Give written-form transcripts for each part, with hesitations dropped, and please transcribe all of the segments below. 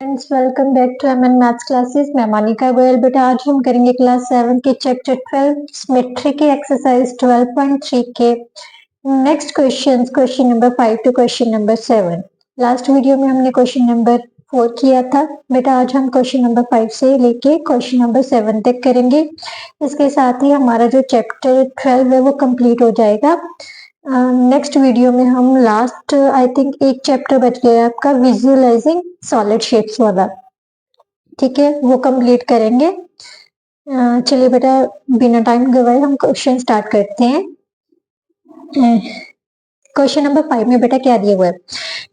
Friends, welcome back to MN maths classes. मैं मानिका गोयल। बेटा आज हम करेंगे क्लास 7 के चैप्टर 12 सिमेट्री की एक्सरसाइज 12.3 के next question number 5 to question number 7। Last video में हमने क्वेश्चन नंबर 4 किया था। बेटा आज हम क्वेश्चन नंबर 5 से लेके क्वेश्चन नंबर 7 तक करेंगे। इसके साथ ही हमारा जो चैप्टर 12 है वो कंप्लीट हो जाएगा। नेक्स्ट वीडियो में हम लास्ट आई थिंक एक चैप्टर बच गया आपका विजुअलाइजिंग सॉलिड शेप्स वाला, ठीक है, वो कंप्लीट करेंगे। चलिए बेटा बिना टाइम गवाए हम क्वेश्चन स्टार्ट करते हैं। क्वेश्चन नंबर 5 में बेटा क्या दिया हुआ है,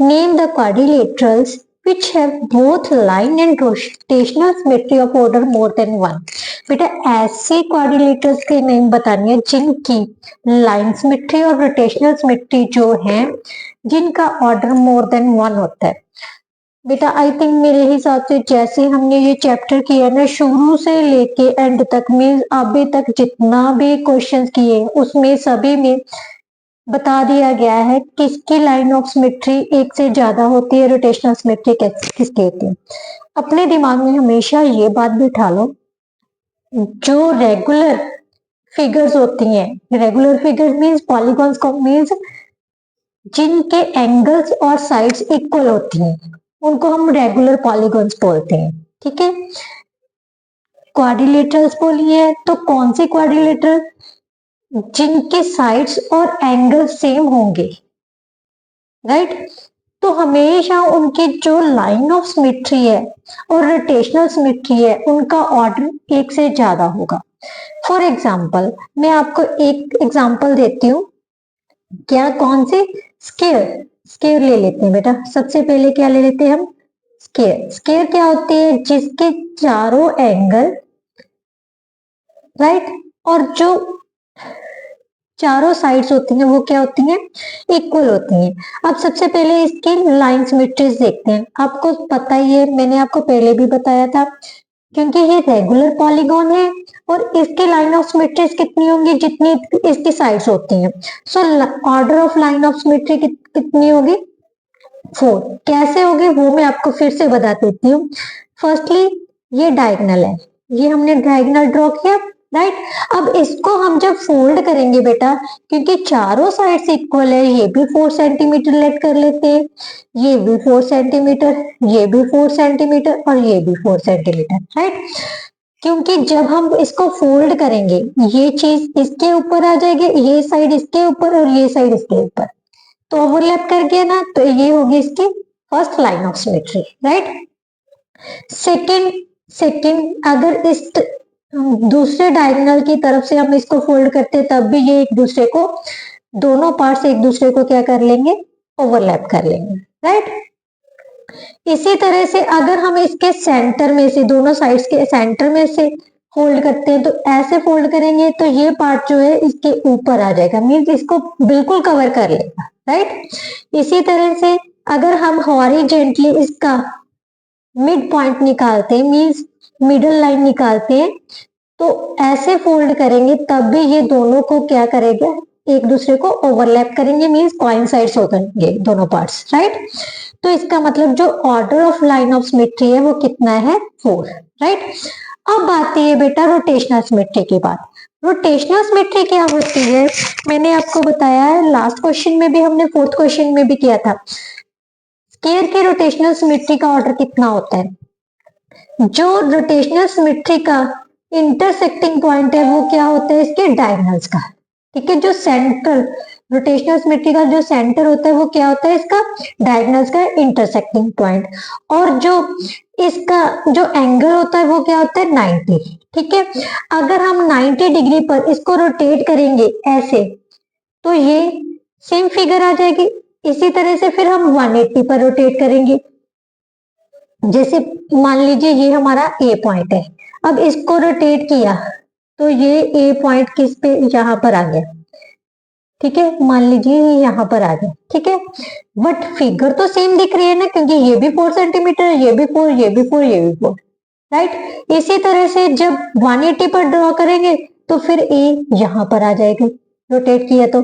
name the quadrilaterals which have both line and rotational symmetry of order more than 1। बेटा ऐसे क्वाड्रिलेटरल्स के नेम बतानी है जिनकी लाइन सिमेट्री और रोटेशनल सिमेट्री जो है जिनका ऑर्डर मोर देन 1 होता है। बेटा आई थिंक मेरे हिसाब से जैसे हमने ये चैप्टर किया ना शुरू से लेके एंड तक में अभी तक जितना भी क्वेश्चंस किए उसमें सभी में बता दिया गया है किसकी लाइन ऑफ सिमेट्री एक से ज्यादा होती है, रोटेशनल सिमेट्री किसकी होती है। अपने दिमाग में हमेशा ये बात बिठा लो, जो रेगुलर फिगर्स होती हैं, रेगुलर फिगर्स मींस पॉलीगॉन्स को मींस जिनके एंगल्स और साइड्स इक्वल होती हैं उनको हम रेगुलर पॉलीगॉन्स बोलते हैं, ठीक है। क्वाड्रिलेटरल्स बोलिए तो कौन से क्वाड्रिलेटरल, जिनके साइड्स और एंगल सेम होंगे, राइट। तो हमेशा उनकी जो लाइन ऑफ सिमेट्री है और रोटेशनल सिमेट्री है उनका ऑर्डर एक से ज्यादा होगा। फॉर एग्जाम्पल मैं आपको एक एग्जाम्पल देती हूँ, क्या कौन से, स्केयर ले लेते हैं बेटा। सबसे पहले क्या ले लेते हैं हम, स्केयर क्या होती है, जिसके चारों एंगल, राइट, और जो चारों साइड्स होती हैं वो क्या होती हैं, इक्वल होती हैं। अब सबसे पहले इसकी लाइन सिमेट्रीज देखते हैं। आपको पता ही है, मैंने आपको पहले भी बताया था, क्योंकि ये रेगुलर पॉलीगॉन है और इसकी लाइन ऑफ सिमेट्रीज कितनी होंगी जितनी इसकी साइड्स होती हैं। So order of line of symmetry कितनी होगी, 4। कैसे होगी वो मैं आपको फिर से बता देती हूँ। फर्स्टली ये डायगोनल है, ये हमने डायगोनल ड्रॉ किया, राइट। अब इसको हम जब फोल्ड करेंगे बेटा, क्योंकि चारों साइड से इक्वल है, ये भी 4 सेंटीमीटर लेट कर लेते हैं, ये भी 4 सेंटीमीटर, ये भी 4 सेंटीमीटर और ये भी 4 सेंटीमीटर, राइट। क्योंकि जब हम इसको फोल्ड करेंगे ये चीज इसके ऊपर आ जाएगी, ये साइड इसके ऊपर और ये साइड इसके ऊपर, तो ओवरलैप कर गया ना, तो ये होगी इसकी first line of symmetry, right. Second अगर इस दूसरे डायगोनल की तरफ से हम इसको फोल्ड करते तब भी ये एक दूसरे को, दोनों पार्ट्स एक दूसरे को क्या कर लेंगे, ओवरलैप कर लेंगे, राइट। इसी तरह से अगर हम इसके सेंटर में से, दोनों साइड्स के सेंटर में से फोल्ड करते हैं तो ऐसे फोल्ड करेंगे तो ये पार्ट जो है इसके ऊपर आ जाएगा, मीन्स इसको बिल्कुल कवर कर लेगा, राइट। इसी तरह से अगर हम हॉरिजॉन्टली इसका मिड पॉइंट निकालते हैं, मीन्स मिडल लाइन निकालते हैं, तो ऐसे फोल्ड करेंगे तब भी ये दोनों को क्या करेगा, एक दूसरे को ओवरलैप करेंगे, मीन्स कोइंसाइड्स होंगे दोनों पार्ट्स, राइट। तो इसका मतलब जो order of line of symmetry है वो कितना है, 4, राइट। अब आती है बेटा रोटेशनल सिमेट्री की बात। रोटेशनल सिमेट्री क्या होती है, मैंने आपको बताया है लास्ट क्वेश्चन में भी, हमने 4th क्वेश्चन में भी किया था। स्केयर के रोटेशनल सिमेट्री का ऑर्डर कितना होता है, जो रोटेशनल सिमेट्री का इंटरसेक्टिंग पॉइंट है वो क्या होता है, इसके डायगोनल्स का, ठीक है। जो सेंटर रोटेशनल सिमेट्री का जो सेंटर होता है वो क्या होता है, इसका डायगोनल्स का इंटरसेक्टिंग पॉइंट, और जो इसका जो एंगल होता है वो क्या होता है, 90, ठीक है। अगर हम 90 डिग्री पर इसको रोटेट करेंगे ऐसे तो ये सेम फिगर आ जाएगी। इसी तरह से फिर हम 180 पर रोटेट करेंगे, जैसे मान लीजिए ये हमारा ए पॉइंट है, अब इसको रोटेट किया तो ये ए पॉइंट किस पे, यहाँ पर आ गया, ठीक है। मान लीजिए ये यहाँ पर आ गया, ठीक है, बट फिगर तो सेम दिख रही है ना, क्योंकि ये भी 4 सेंटीमीटर, ये भी 4, ये भी 4, ये भी 4, राइट। इसी तरह से जब 180 पर ड्रॉ करेंगे तो फिर ए यहाँ पर आ जाएगा, रोटेट किया तो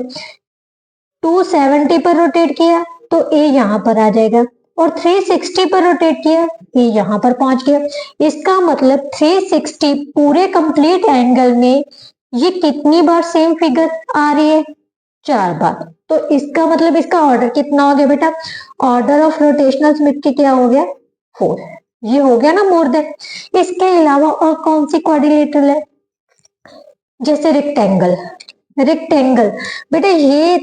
270 पर रोटेट किया तो ए यहाँ पर आ जाएगा, और 360 पर रोटेट किया, ये यहां पर पहुंच गया। इसका मतलब 360 पूरे कंप्लीट एंगल में ये कितनी बार सेम फिगर आ रही है? 4 बार। तो इसका मतलब इसका ऑर्डर कितना हो गया बेटा? ऑर्डर ऑफ रोटेशनल सिमेट्री क्या हो गया? 4। ये हो गया ना मोर देन। इसके अलावा और कौन सी क्वाड्रिलेटरल है? जैसे रेक्टेंगल। रेक्टेंगल बेटा ये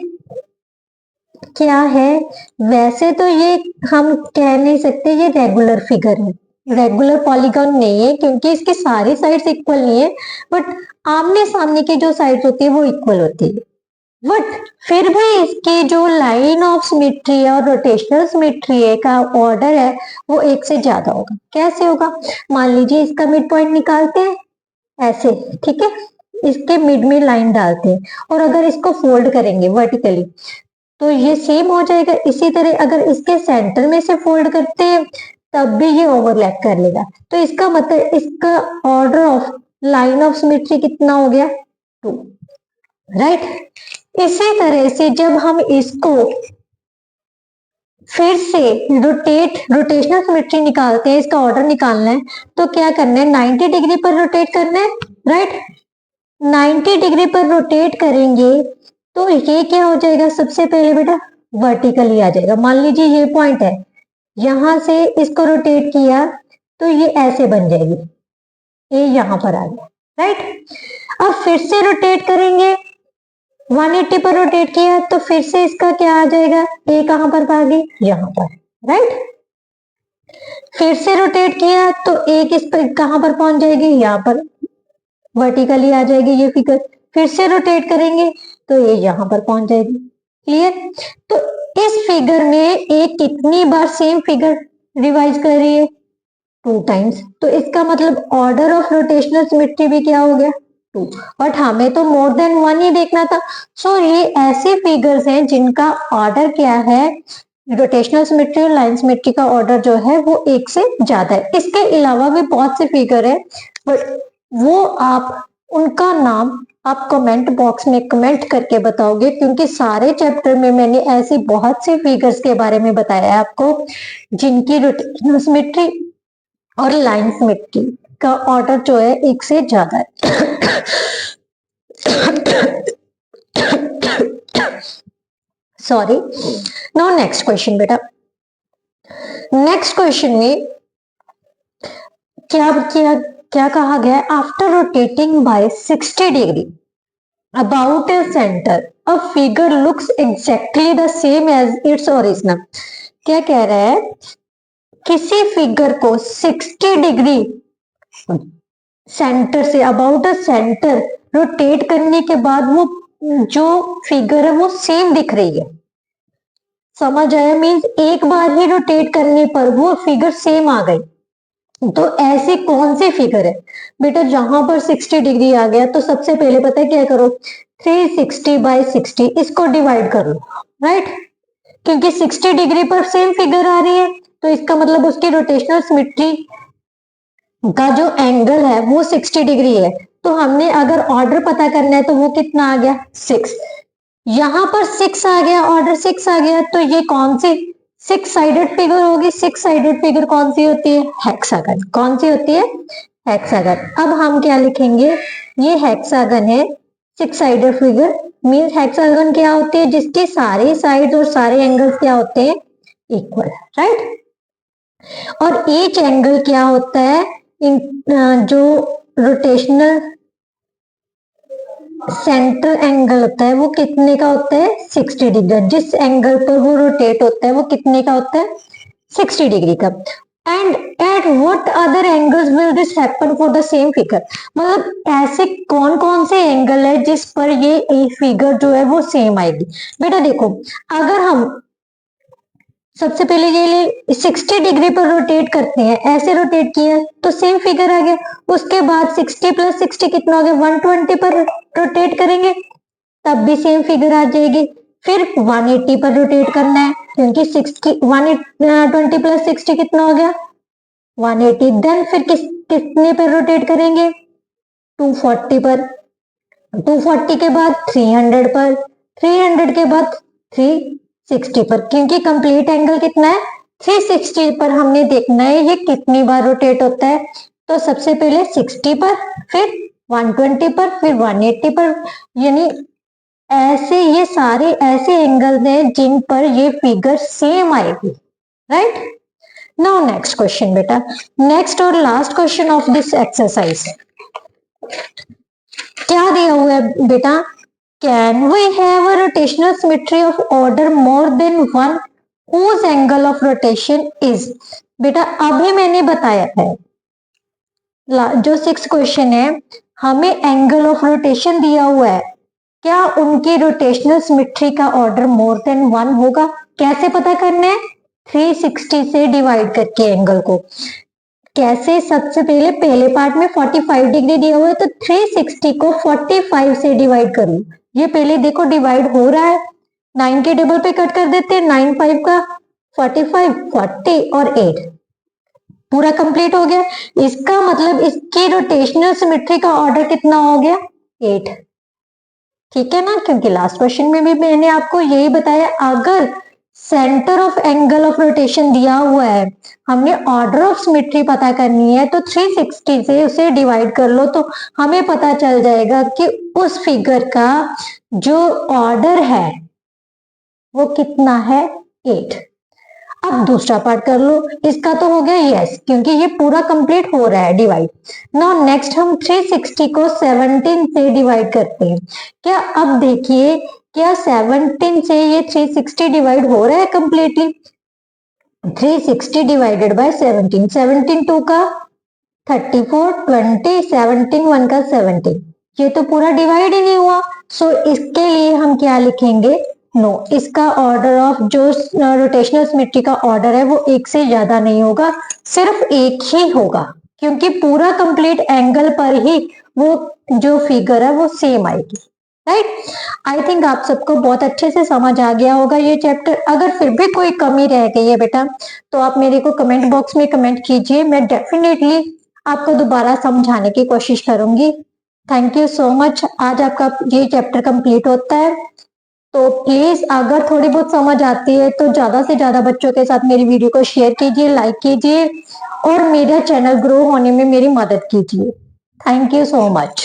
क्या है? वैसे तो ये हम कह नहीं सकते ये रेगुलर फिगर है, रेगुलर पॉलीगॉन नहीं है, क्योंकि इसकी सारी साइड्स इक्वल नहीं है, बट आमने सामने की जो साइड्स होती है वो इक्वल होती है। बट फिर भी इसकी जो लाइन ऑफ सिमेट्री है और रोटेशनल सिमेट्री है का ऑर्डर है वो एक से ज्यादा होगा। कैसे होगा? मान लीजिए इसका मिड पॉइंट निकालते हैं ऐसे, ठीक है, इसके मिड में लाइन डालते हैं और अगर इसको फोल्ड करेंगे वर्टिकली तो ये सेम हो जाएगा। इसी तरह अगर इसके सेंटर में से फोल्ड करते हैं तब भी ये ओवरलैप कर लेगा। तो इसका मतलब इसका order of line of symmetry कितना हो गया? 2, राइट। इसी तरह से जब हम इसको फिर से रोटेशनल सिमेट्री निकालते हैं, इसका ऑर्डर निकालना है तो क्या करना है? 90 डिग्री पर रोटेट करना है, राइट। 90 डिग्री पर रोटेट करेंगे तो ये क्या हो जाएगा? सबसे पहले बेटा वर्टिकली आ जाएगा। मान लीजिए ये पॉइंट है, यहां से इसको रोटेट किया तो ये ऐसे बन जाएगी, ये यहां पर आ गया, राइट। अब फिर से रोटेट करेंगे, 180 पर रोटेट किया तो फिर से इसका क्या आ जाएगा? ए कहां पर आ गई? यहां पर, राइट। फिर से रोटेट किया तो एक इस पर कहां पर पहुंच जाएगी? यहाँ पर वर्टिकली आ जाएगी ये फिगर। फिर से रोटेट करेंगे तो ये यहां पर पहुंच जाएगी। क्लियर? तो इस फिगर में एक कितनी बार सेम फिगर रिवाइज कर रही है? 2 टाइम्स। तो इसका मतलब ऑर्डर ऑफ रोटेशनल सिमेट्री भी क्या हो गया? 2। बट हमें तो मोर देन 1 ही देखना था। सो ये ऐसे फिगर्स हैं जिनका ऑर्डर क्या है? रोटेशनल सिमेट्री और लाइन सिमेट्री का ऑर्डर जो है वो एक से ज्यादा है। इसके अलावा भी बहुत से फिगर है, बट वो आप उनका नाम आप कमेंट बॉक्स में कमेंट करके बताओगे, क्योंकि सारे चैप्टर में मैंने ऐसी बहुत सी फिगर्स के बारे में बताया है आपको जिनकी रोटेशनल सिमेट्री और लाइन सिमेट्री का ऑर्डर जो है एक से ज्यादा है। सॉरी। नाउ नेक्स्ट क्वेश्चन बेटा। नेक्स्ट क्वेश्चन में क्या कहा गया? After rotating by 60 degree about a centre a figure looks exactly the same as its original. क्या कह रहा है? किसी फिगर को 60 डिग्री सेंटर से अबाउट अ सेंटर रोटेट करने के बाद वो जो फिगर है वो सेम दिख रही है। समझ आया? मीन्स एक बार ही रोटेट करने पर वो फिगर सेम आ गई। तो ऐसी कौन सी फिगर है बेटा जहां पर 60 डिग्री आ गया? तो सबसे पहले पता है क्या करो? 360 बाई 60 इसको डिवाइड कर लो, राइट। क्योंकि 60 डिग्री पर सेम फिगर आ रही है तो इसका मतलब उसकी रोटेशनल सिमेट्री का जो एंगल है वो 60 डिग्री है। तो हमने अगर ऑर्डर पता करना है तो वो कितना आ गया? 6। यहां पर 6 आ गया, ऑर्डर 6 आ गया, तो ये कौन सी 6 साइडेड फिगर होगी? 6 साइडेड फिगर कौन सी होती है? हेक्सागन। कौन सी होती है? हेक्सागन। अब हम क्या लिखेंगे? ये हेक्सागन है। 6 साइडेड फिगर मींस हेक्सागन क्या होती है? जिसके सारे साइड्स और सारे एंगल्स क्या होते हैं? Equal, right. और ईच एंगल क्या होता है? जो रोटेशनल सेंट्रल एंगल होता है वो कितने का होता है? 60 डिग्री। जिस एंगल पर वो रोटेट होता है वो कितने का होता है? 60 डिग्री का। And at what other angles will this happen for the same figure? मतलब ऐसे कौन कौन से एंगल है जिस पर ये फिगर जो है वो सेम आएगी? बेटा देखो, अगर हम सबसे पहले ये 60 डिग्री पर रोटेट करते हैं, ऐसे रोटेट किया तो सेम फिगर आ गया। उसके बाद 60 प्लस 60 कितना हो गया? 120 पर रोटेट करेंगे तब भी सेम फिगर आ जाएगी। फिर 180 पर रोटेट करना है क्योंकि 120 प्लस 60 कितना हो गया? 180। देन फिर कितने पर रोटेट करेंगे? 240 पर। 240 के बाद 300 पर, 300 के बाद 360 पर, क्योंकि कंप्लीट एंगल कितना है? 360 पर हमने देखना है ये कितनी बार रोटेट होता है। तो सबसे पहले 60 पर, फिर 120 पर, फिर 180 पर, यानी ऐसे ये सारे ऐसे एंगल हैं जिन पर ये फिगर सेम आएगी, राइट। नाउ नेक्स्ट क्वेश्चन बेटा, नेक्स्ट और last question of this exercise क्या दिया हुआ है बेटा, can we have a rotational symmetry of order more than one whose angle of rotation is. बेटा अभी मैंने बताया है, जो 6 क्वेश्चन है हमें एंगल ऑफ रोटेशन दिया हुआ है, क्या उनकी रोटेशनल सिमेट्री का ऑर्डर मोर देन वन होगा। कैसे पता करना है, 360 से डिवाइड करके एंगल को। कैसे, सबसे पहले पहले पार्ट में 45 डिग्री दिया हुआ है तो 360 को 45 से डिवाइड करूं। ये पहले देखो डिवाइड हो रहा है, 9 के डबल पे कट कर देते हैं, 9 5 का 45, 40 और 8 पूरा कंप्लीट हो गया। इसका मतलब इसकी रोटेशनल सिमेट्री का ऑर्डर कितना हो गया, 8। ठीक है ना, क्योंकि लास्ट क्वेश्चन में भी मैंने आपको यही बताया, अगर centre of angle of rotation दिया हुआ है, हमने ऑर्डर ऑफ सिमेट्री पता करनी है, तो 360 से उसे डिवाइड कर लो तो हमें पता चल जाएगा कि उस फिगर का जो ऑर्डर है वो कितना है, 8। अब दूसरा पार्ट कर लो, इसका तो हो गया यस, क्योंकि ये पूरा कंप्लीट हो रहा है डिवाइड। नाउ नेक्स्ट हम 360 को 17 से डिवाइड करते हैं। क्या अब देखिए, क्या 17 से ये 360 डिवाइड हो रहा है कंप्लीटली, 360 डिवाइडेड बाय 17, 17 2 का 34, 20, 17 1 का 17, ये तो पूरा डिवाइड ही नहीं हुआ। सो इसके लिए हम क्या लिखेंगे, नो, इसका ऑर्डर ऑफ जो रोटेशनल सिमेट्री का ऑर्डर है वो एक से ज्यादा नहीं होगा, सिर्फ एक ही होगा, क्योंकि पूरा कंप्लीट एंगल पर ही वो जो फिगर है वो सेम आएगी, राइट। आई थिंक आप सबको बहुत अच्छे से समझ आ गया होगा ये चैप्टर। अगर फिर भी कोई कमी रह गई है बेटा तो आप मेरे को कमेंट बॉक्स में कमेंट कीजिए, मैं डेफिनेटली आपको दोबारा समझाने की कोशिश करूंगी। Thank you so much. आज आपका ये चैप्टर कंप्लीट होता है, तो प्लीज अगर थोड़ी बहुत समझ आती है तो ज्यादा से ज्यादा बच्चों के साथ मेरी वीडियो को शेयर कीजिए, लाइक कीजिए और मेरा चैनल ग्रो होने में मेरी मदद कीजिए। Thank you so much.